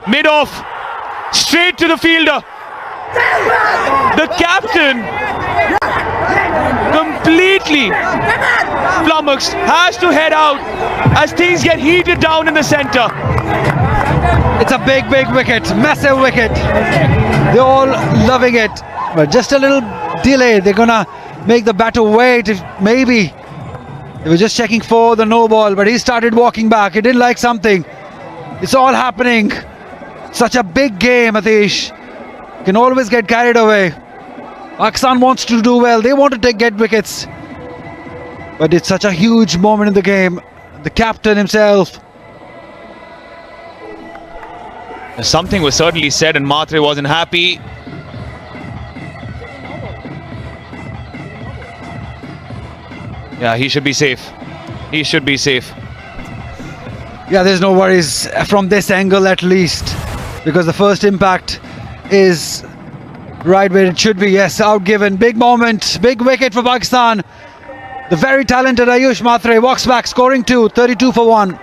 Mid-off, straight to the fielder. The captain, completely flummoxed, has to head out as things get heated down in the centre. It's a big wicket, massive wicket. They're all loving it, but just a little delay. They're gonna make the batter wait. Maybe they were just checking for the no ball, but he started walking back. He didn't like something. It's all happening. Such a big game, Atish. Can always get carried away. Pakistan wants to do well. They want to get wickets, but it's such a huge moment in the game. The captain himself. Something was certainly said and Mahtre wasn't happy. Yeah, he should be safe. He should be safe. Yeah, there's no worries from this angle at least, because the first impact is right where it should be. Yes, outgiven. Big moment, big wicket for Pakistan. The very talented Ayush Mahtre walks back, scoring 2, 32 for 1.